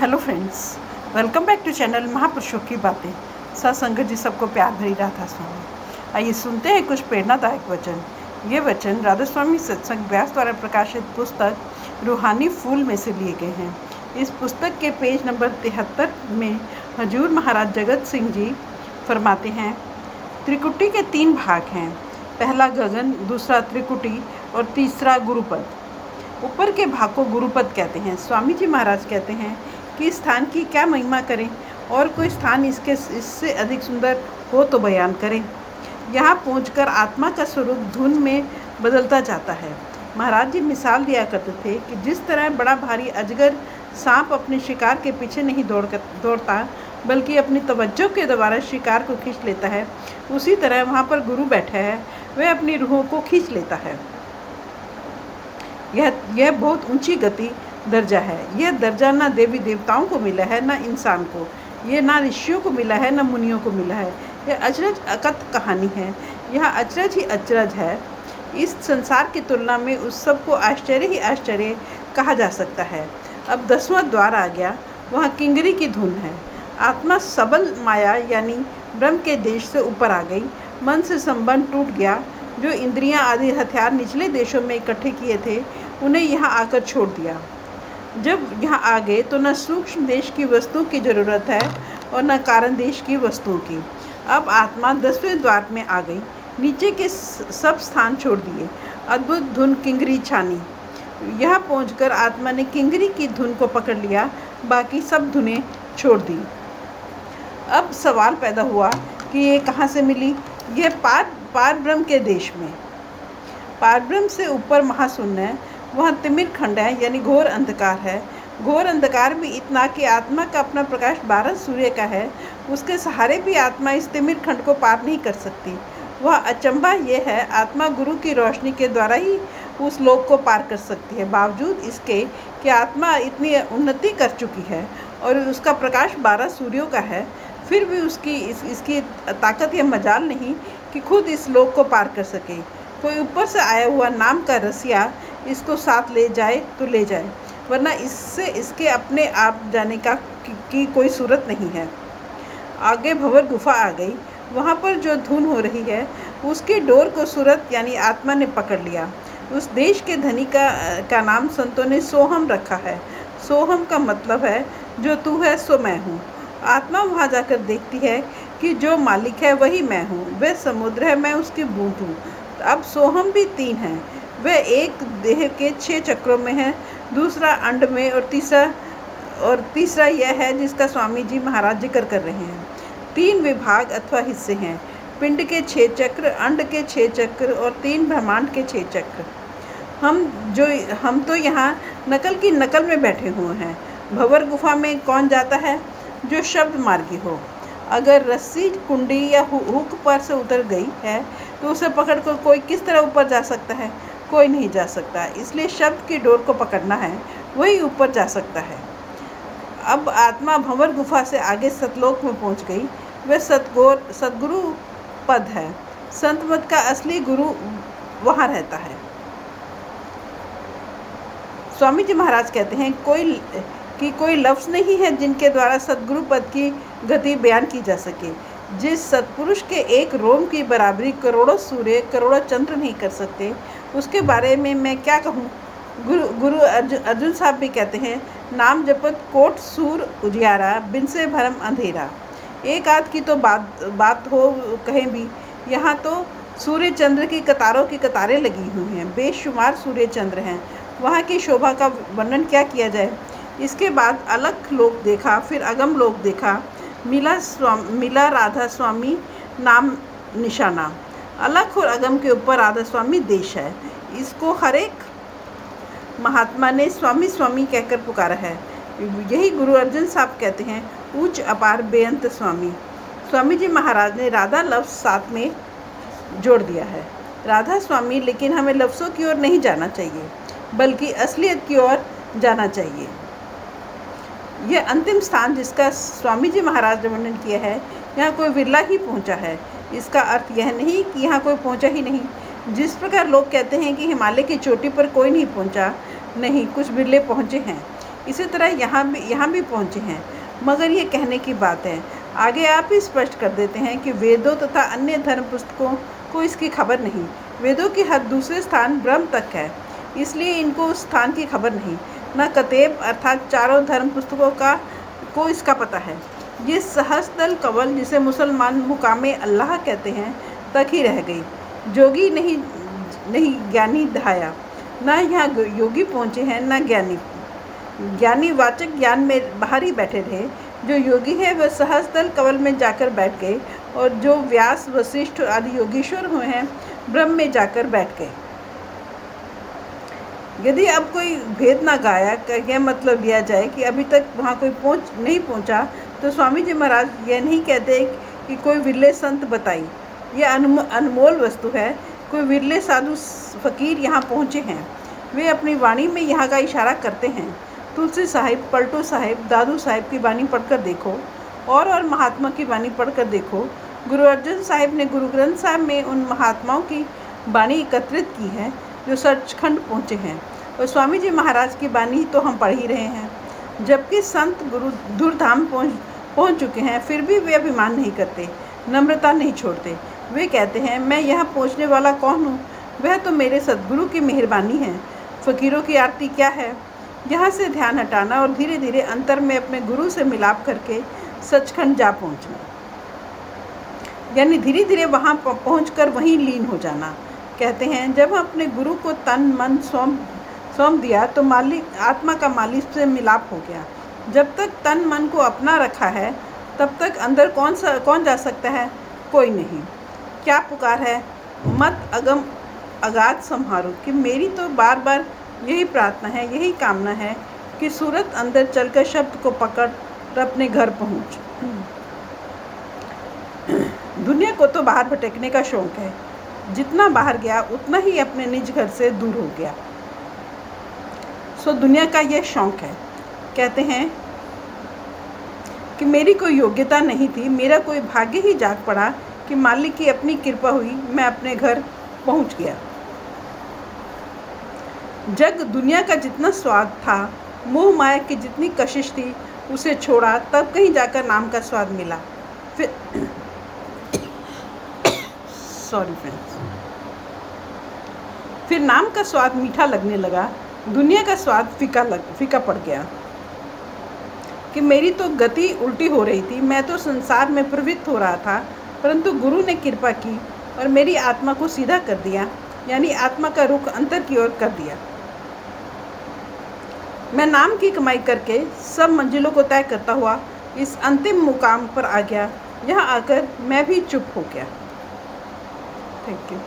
Hello friends, welcome back to channel महापुरुषों की बातें। सत्संगत जी सबको प्यार भरी राधा स्वामी। आइए सुनते हैं कुछ प्रेरणादायक वचन। ये वचन राधा स्वामी सत्संग व्यास द्वारा प्रकाशित पुस्तक रूहानी फूल में से लिए गए हैं। इस पुस्तक के पेज नंबर 73 में हजूर महाराज जगत सिंह जी फरमाते हैं, त्रिकुटी के 3 भाग हैं। पहला गगन, दूसरा त्रिकुटी और तीसरा गुरुपद। ऊपर के भाग को गुरुपद कहते हैं। स्वामी जी महाराज कहते हैं कि इस स्थान की क्या महिमा करें, और कोई स्थान इससे अधिक सुंदर हो तो बयान करें। यहाँ पहुंचकर आत्मा का स्वरूप धुन में बदलता जाता है। महाराज जी मिसाल दिया करते थे कि जिस तरह बड़ा भारी अजगर सांप अपने शिकार के पीछे नहीं दौड़ता बल्कि अपनी तवज्जो के द्वारा शिकार को खींच लेता है, उसी तरह वहाँ पर गुरु बैठा है, वह अपनी रूहों को खींच लेता है। यह बहुत ऊंची गति दर्जा है। यह दर्जा ना देवी देवताओं को मिला है, ना इंसान को। यह ना ऋषियों को मिला है, ना मुनियों को मिला है। यह अचरज अकथ कहानी है। यह अचरज ही अचरज है। इस संसार की तुलना में उस सब को आश्चर्य ही आश्चर्य कहा जा सकता है। अब 10वां द्वार आ गया। वहाँ किंगरी की धुन है। आत्मा सबल माया यानी ब्रह्म के देश से ऊपर आ गई। मन से संबंध टूट गया। जो इंद्रियां आदि हथियार निचले देशों में इकट्ठे किए थे, उन्हें यहाँ आकर छोड़ दिया। जब यहाँ आ गए तो न सूक्ष्म देश की वस्तुओं की ज़रूरत है और न कारण देश की वस्तुओं की। अब आत्मा 10वें द्वार में आ गई। नीचे के सब स्थान छोड़ दिए। अद्भुत धुन किंगरी छानी। यहाँ पहुंचकर आत्मा ने किंगरी की धुन को पकड़ लिया, बाकी सब धुनें छोड़ दी। अब सवाल पैदा हुआ कि ये कहाँ से मिली? यह पार ब्रह्म के देश में। पार ब्रह्म से ऊपर महाशून्य है। वहाँ तिमिर खंड है, यानी घोर अंधकार है। घोर अंधकार भी इतना कि आत्मा का अपना प्रकाश 12 सूर्य का है। उसके सहारे भी आत्मा इस तिमिर खंड को पार नहीं कर सकती। वह अचंभा यह है, आत्मा गुरु की रोशनी के द्वारा ही उस लोक को पार कर सकती है। बावजूद इसके कि आत्मा इतनी उन्नति कर चुकी है और उसका प्रकाश 12 सूर्यों का है, फिर भी इसकी ताकत या मजाल नहीं कि खुद इस लोक को पार कर सके। कोई ऊपर से आया हुआ नाम का रसिया इसको साथ ले जाए तो ले जाए, वरना इसके अपने आप जाने की कोई सूरत नहीं है। आगे भंवर गुफा आ गई। वहाँ पर जो धुन हो रही है, उसकी डोर को सूरत यानी आत्मा ने पकड़ लिया। उस देश के धनी का नाम संतों ने सोहम रखा है। सोहम का मतलब है जो तू है सो मैं हूँ। आत्मा वहाँ जाकर देखती है कि जो मालिक है वही मैं हूँ। वह समुद्र है, मैं उसकी बूंद हूँ। अब सोहम भी 3 हैं। वह एक देह के 6 चक्रों में है, दूसरा अंड में और तीसरा यह है जिसका स्वामी जी महाराज जिक्र कर रहे हैं। 3 विभाग अथवा हिस्से हैं। पिंड के 6 चक्र, अंड के 6 चक्र और 3 ब्रह्मांड के 6 चक्र। हम तो यहाँ नकल की नकल में बैठे हुए हैं। भंवर गुफा में कौन जाता है? जो शब्द मार्गी हो। अगर रस्सी कुंडी या हुक पर से उतर गई है तो उसे पकड़कर कोई किस तरह ऊपर जा सकता है? कोई नहीं जा सकता। इसलिए शब्द की डोर को पकड़ना है, वही ऊपर जा सकता है। अब आत्मा भंवर गुफा से आगे सतलोक में पहुंच गई। वह सतगुरु पद है। संत मत का असली गुरु वहाँ रहता है। स्वामी जी महाराज कहते हैं कोई लफ्ज़ नहीं है जिनके द्वारा सतगुरु पद की गति बयान की जा सके। जिस सतपुरुष के एक रोम की बराबरी करोड़ों सूर्य करोड़ों चंद्र नहीं कर सकते, उसके बारे में मैं क्या कहूँ। गुरु अर्जुन साहब भी कहते हैं, नाम जपत कोट सूर उजियारा, बिन से भरम अंधेरा। एक आध की तो बात हो कहीं भी, यहाँ तो सूर्य चंद्र की कतारों की कतारें लगी हुई हैं। बेशुमार सूर्य चंद्र हैं। वहाँ की शोभा का वर्णन क्या किया जाए। इसके बाद अलख लोक देखा, फिर अगम लोक देखा। मिला राधा स्वामी नाम निशाना। अलख और अगम के ऊपर राधा स्वामी देश है। इसको हर एक महात्मा ने स्वामी स्वामी कहकर पुकारा है। यही गुरु अर्जुन साहब कहते हैं, उच्च अपार बेअंत स्वामी। स्वामी जी महाराज ने राधा लफ्ज़ साथ में जोड़ दिया है। राधा स्वामी, लेकिन हमें लफ्ज़ों की ओर नहीं जाना चाहिए बल्कि असलियत की ओर जाना चाहिए। यह अंतिम स्थान जिसका स्वामी जी महाराज ने वर्णन किया है, यहाँ कोई विरला ही पहुँचा है। इसका अर्थ यह नहीं कि यहाँ कोई पहुँचा ही नहीं। जिस प्रकार लोग कहते हैं कि हिमालय की चोटी पर कोई नहीं पहुँचा, नहीं, कुछ बिरले पहुँचे हैं। इसी तरह यहाँ भी पहुँचे हैं, मगर ये कहने की बात है। आगे आप ही स्पष्ट कर देते हैं कि वेदों तथा अन्य धर्म पुस्तकों को इसकी खबर नहीं। वेदों की हद दूसरे स्थान ब्रह्म तक है, इसलिए इनको उस स्थान की खबर नहीं। न कतेब अर्थात चारों धर्म पुस्तकों को इसका पता है। ये सहस्त्रदल कवल, जिसे मुसलमान मुकामे अल्लाह कहते हैं, तक ही रह गई। जोगी नहीं ज्ञानी धाया। न यहाँ योगी पहुँचे हैं न ज्ञानी। ज्ञानी वाचक ज्ञान में बाहर ही बैठे रहे। जो योगी है वह सहस्त्रदल कवल में जाकर बैठ गए, और जो व्यास वशिष्ठ आदि योगीश्वर हुए हैं ब्रह्म में जाकर बैठ गए। यदि अब कोई भेद ना गाया का यह मतलब लिया जाए कि अभी तक वहाँ कोई नहीं पहुँचा, तो स्वामी जी महाराज यह नहीं कहते कि कोई विरले संत बताई। यह अनमोल वस्तु है। कोई विरले साधु फकीर यहाँ पहुँचे हैं। वे अपनी वाणी में यहाँ का इशारा करते हैं। तुलसी साहिब, पलटू साहिब, दादू साहिब की वाणी पढ़कर देखो, और महात्मा की वाणी पढ़कर देखो। गुरु अर्जन साहिब ने गुरु ग्रंथ साहिब में उन महात्माओं की वाणी एकत्रित की है जो सचखंड पहुँचे हैं, और स्वामी जी महाराज की वाणी तो हम पढ़ ही रहे हैं। जबकि संत गुरु धूर्धाम पहुँच चुके हैं, फिर भी वे अभिमान नहीं करते, नम्रता नहीं छोड़ते। वे कहते हैं, मैं यहाँ पहुँचने वाला कौन हूँ? वह तो मेरे सद्गुरु की मेहरबानी है। फ़कीरों की आरती क्या है? यहाँ से ध्यान हटाना और धीरे धीरे अंतर में अपने गुरु से मिलाप करके सचखंड जा पहुँचना, यानी धीरे धीरे वहाँ पहुँचकर वहीं लीन हो जाना। कहते हैं, जब अपने गुरु को तन मन सौंप दिया तो आत्मा का मालिक से मिलाप हो गया। जब तक तन मन को अपना रखा है, तब तक अंदर कौन जा सकता है? कोई नहीं। क्या पुकार है? मत अगाध संहारो। कि मेरी तो बार बार यही प्रार्थना है, यही कामना है कि सूरत अंदर चलकर शब्द को पकड़ अपने घर पहुँच। दुनिया को तो बाहर भटकने का शौक है। जितना बाहर गया उतना ही अपने निज घर से दूर हो गया। सो दुनिया का यह शौक है। कहते हैं कि मेरी कोई योग्यता नहीं थी, मेरा कोई भाग्य ही जाग पड़ा कि मालिक की अपनी कृपा हुई, मैं अपने घर पहुंच गया। जग दुनिया का जितना स्वाद था, मोह माया की जितनी कशिश थी, उसे छोड़ा, तब कहीं जाकर नाम का स्वाद मिला। फिर नाम का स्वाद मीठा लगने लगा, दुनिया का स्वाद फीका पड़ गया। कि मेरी तो गति उल्टी हो रही थी, मैं तो संसार में प्रवृत्त हो रहा था, परंतु गुरु ने कृपा की और मेरी आत्मा को सीधा कर दिया, यानी आत्मा का रुख अंतर की ओर कर दिया। मैं नाम की कमाई करके सब मंजिलों को तय करता हुआ इस अंतिम मुकाम पर आ गया। यहाँ आकर मैं भी चुप हो गया। Thank you.